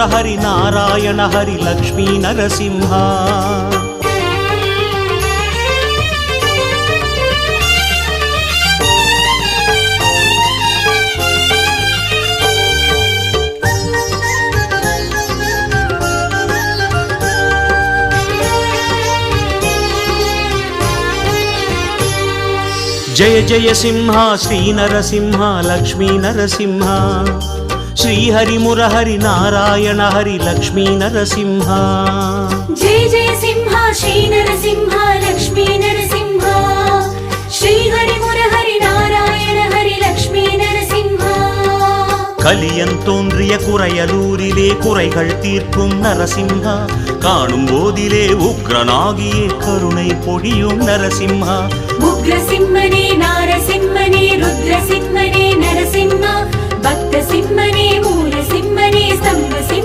హరి నారాయణ హరి లక్ష్మీ నరసింహ. జయ జయ సింహ శ్రీ నరసింహ లక్ష్మీ నరసింహ. శ్రీహరి మురహరి నారాయణ హరి లక్ష్మీ నరసింహ. జయ జయ సింహ శ్రీ నరసింహ లక్ష్మీ నరసింహ. శ్రీహరి మురహరి నారాయణ హరి లక్ష్మీ நரசிம்ஹ. கலியன் தோன்றிய குறையலூரிலே குறைகள் தீர்க்கும் நரசிம்ஹா. காணும் போதிலே உக்ரனாகியே கருணை பொழியும் நரசிம்ஹா. உக்ரசிம்மனே நாரசிம்மனே ருத்ரசிம்மனே நரசிம்ஹ. பக்த சிம்மனே மூல சிம்மனே ஸ்தம்ப